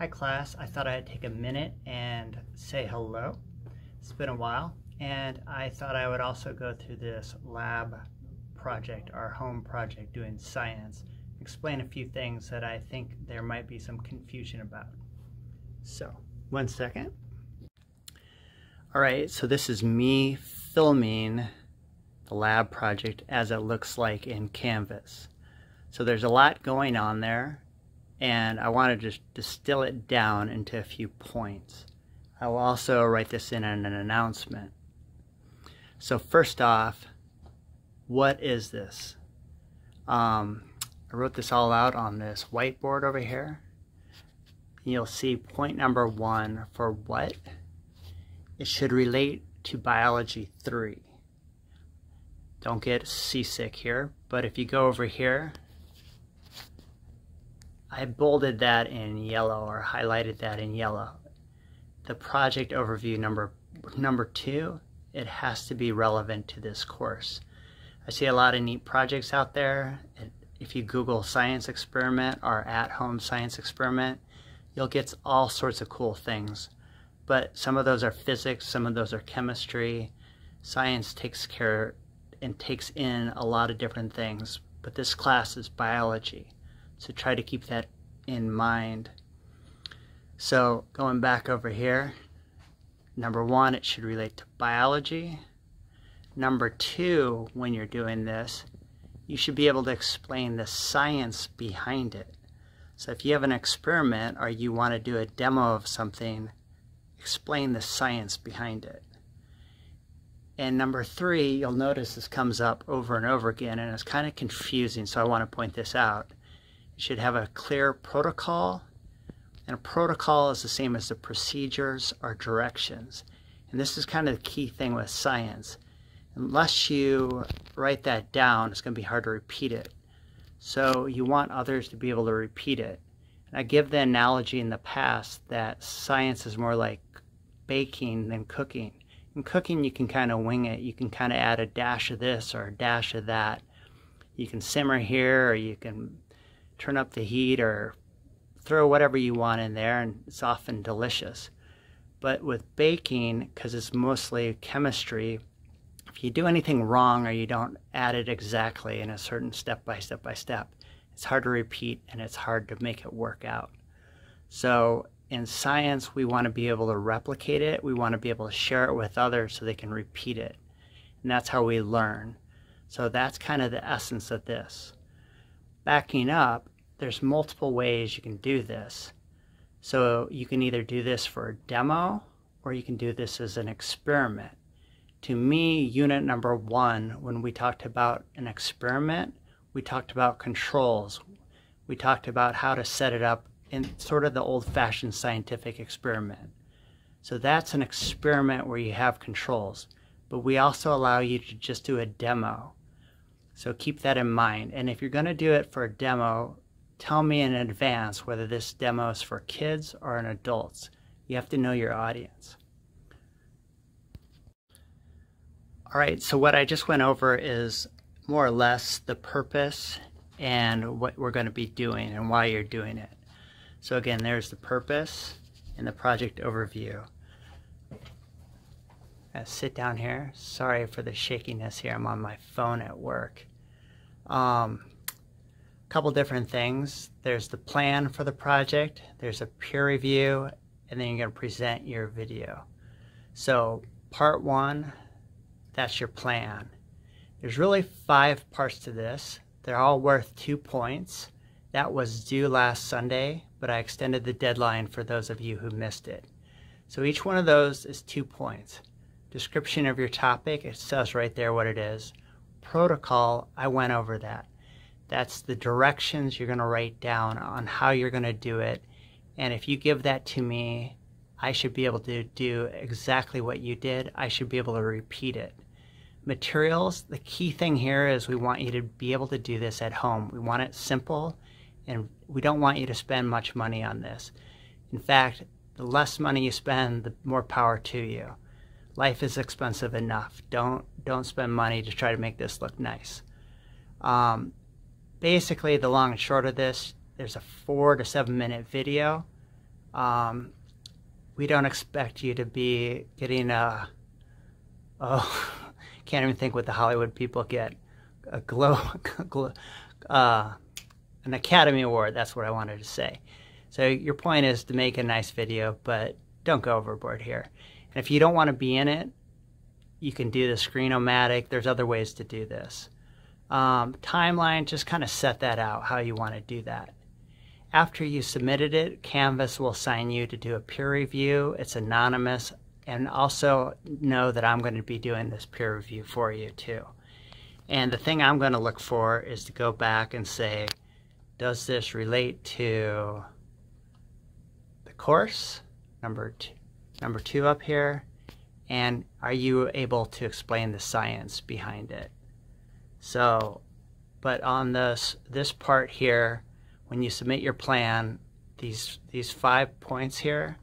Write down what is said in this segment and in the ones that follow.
Hi class, I thought I'd take a minute and say hello. It's been a while, and I thought I would also go through this lab project, our home project doing science, explain a few things that I think there might be some confusion about. So, 1 second. Alright, so this is me filming the lab project as it looks like in Canvas. So there's a lot going on there, and I want to just distill it down into a few points. I will also write this in an announcement. So first off, what is this? I wrote this all out on this whiteboard over here. You'll see point number 1 for what? It should relate to Biology 3. Don't get seasick here, but if you go over here, I bolded that in yellow or highlighted that in yellow. The project overview number 2, it has to be relevant to this course. I see a lot of neat projects out there. If you Google science experiment or at-home science experiment, you'll get all sorts of cool things. But some of those are physics, some of those are chemistry. Science takes care and takes in a lot of different things, but this class is biology. So try to keep that in mind. So going back over here, number 1, it should relate to biology. Number 2, when you're doing this, you should be able to explain the science behind it. So if you have an experiment or you want to do a demo of something, explain the science behind it. And number 3, you'll notice this comes up over and over again, and it's kind of confusing, so I want to point this out. You should have a clear protocol, and a protocol is the same as the procedures or directions. And this is kind of the key thing with science. Unless you write that down, it's going to be hard to repeat it. So you want others to be able to repeat it. And I give the analogy in the past that science is more like baking than cooking. In cooking, you can kind of wing it. You can kind of add a dash of this or a dash of that. You can simmer here, or you can turn up the heat or throw whatever you want in there, and it's often delicious. But with baking, because it's mostly chemistry, if you do anything wrong or you don't add it exactly in a certain step by step, it's hard to repeat and it's hard to make it work out. So in science, we want to be able to replicate it. We want to be able to share it with others so they can repeat it. And that's how we learn. So that's kind of the essence of this. Backing up, there's multiple ways you can do this. So you can either do this for a demo or you can do this as an experiment. To me, unit number 1, when we talked about an experiment, we talked about controls. We talked about how to set it up in sort of the old-fashioned scientific experiment. So that's an experiment where you have controls, but we also allow you to just do a demo. So keep that in mind. And if you're going to do it for a demo, tell me in advance whether this demo is for kids or an adults. You have to know your audience. All right, so what I just went over is more or less the purpose and what we're going to be doing and why you're doing it. So again, there's the purpose and the project overview. Sit down here. Sorry for the shakiness here. I'm on my phone at work. Couple different things. There's the plan for the project. There's a peer review, and then you're going to present your video. So part 1, that's your plan. There's really 5 parts to this. They're all worth 2 points. That was due last Sunday, but I extended the deadline for those of you who missed it. So each one of those is 2 points. Description of your topic, it says right there what it is. Protocol, I went over that. That's the directions you're going to write down on how you're going to do it. And if you give that to me, I should be able to do exactly what you did. I should be able to repeat it. Materials, the key thing here is we want you to be able to do this at home. We want it simple, and we don't want you to spend much money on this. In fact, the less money you spend, the more power to you. Life is expensive enough. Don't spend money to try to make this look nice. Basically, the long and short of this, there's a 4 to 7 minute video, We don't expect you to be getting can't even think what the Hollywood people get, an Academy Award. That's what I wanted to say. So your point is to make a nice video, but don't go overboard here. And if you don't want to be in it, you can do the Screen-O-Matic. There's other ways to do this. Timeline, just kind of set that out, how you want to do that. After you submitted it, Canvas will assign you to do a peer review. It's anonymous. And also know that I'm going to be doing this peer review for you too. And the thing I'm going to look for is to go back and say, does this relate to the course, number two up here, and are you able to explain the science behind it? So, but on this part here, when you submit your plan, these 5 points here,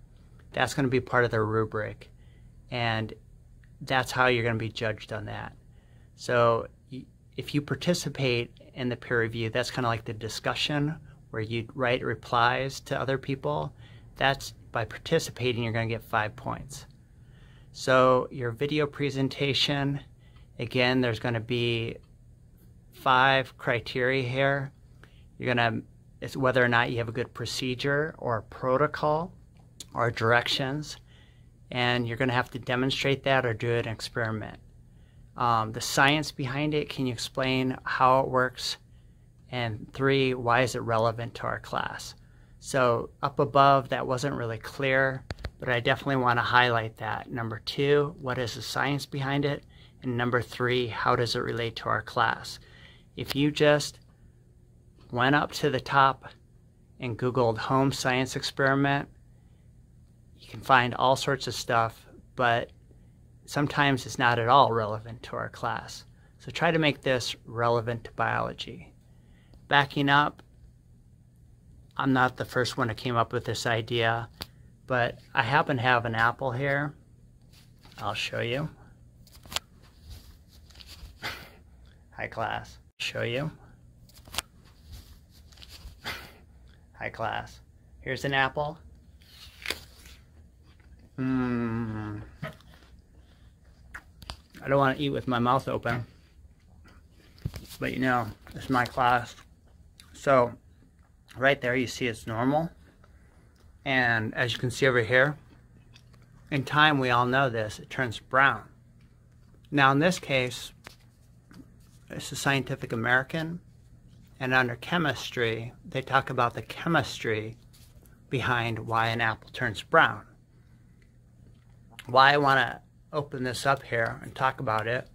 that's going to be part of the rubric, and that's how you're going to be judged on that. So if you participate in the peer review, that's kind of like the discussion where you write replies to other people. That's by participating, you're going to get 5 points. So your video presentation, again, there's going to be 5 criteria here. It's whether or not you have a good procedure or a protocol or directions, and you're going to have to demonstrate that or do an experiment. The science behind it, can you explain how it works? And 3, why is it relevant to our class? So up above, that wasn't really clear, but I definitely want to highlight that. Number 2, what is the science behind it? And number 3, how does it relate to our class? If you just went up to the top and Googled home science experiment, you can find all sorts of stuff, but sometimes it's not at all relevant to our class. So try to make this relevant to biology. Backing up, I'm not the first one who came up with this idea, but I happen to have an apple here. I'll show you. Hi class. Show you. Hi class. Here's an apple. I don't want to eat with my mouth open, but you know, it's my class. So right there you see it's normal, and as you can see over here, in time, we all know this, it turns brown. Now in this case, it's a Scientific American, and under chemistry, they talk about the chemistry behind why an apple turns brown. Why I want to open this up here and talk about it,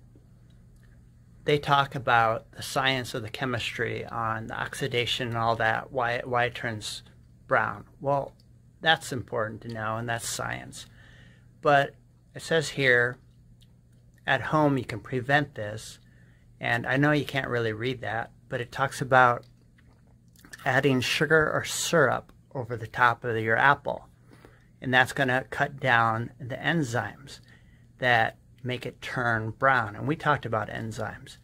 they talk about the science of the chemistry on the oxidation and all that, why it turns brown. Well, that's important to know, and that's science. But it says here, at home you can prevent this, and I know you can't really read that, but it talks about adding sugar or syrup over the top of your apple. And that's going to cut down the enzymes that make it turn brown. And we talked about enzymes.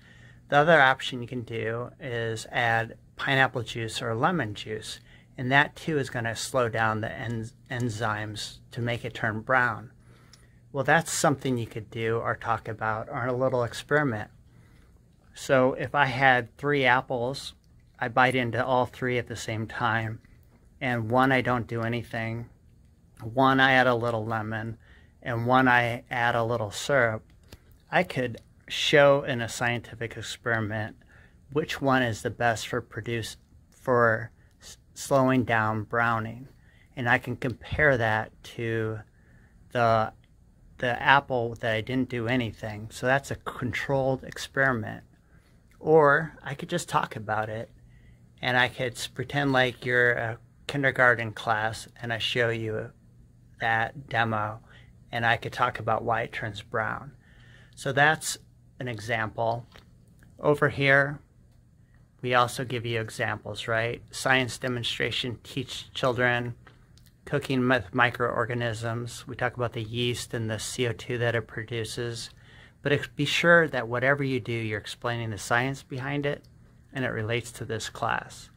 The other option you can do is add pineapple juice or lemon juice. And that too is going to slow down the enzymes to make it turn brown. Well, that's something you could do or talk about or a little experiment. So if I had 3 apples, I bite into all 3 at the same time, and one I don't do anything, one I add a little lemon, and one I add a little syrup, I could show in a scientific experiment which one is the best for slowing down browning. And I can compare that to the apple that I didn't do anything. So that's a controlled experiment. Or I could just talk about it, and I could pretend like you're a kindergarten class and I show you that demo, and I could talk about why it turns brown. So that's an example. Over here, we also give you examples, right? Science demonstration, teach children, cooking with microorganisms. We talk about the yeast and the CO2 that it produces. But be sure that whatever you do, you're explaining the science behind it, and it relates to this class.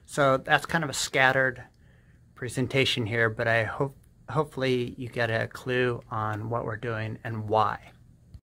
So that's kind of a scattered presentation here, but hopefully you get a clue on what we're doing and why.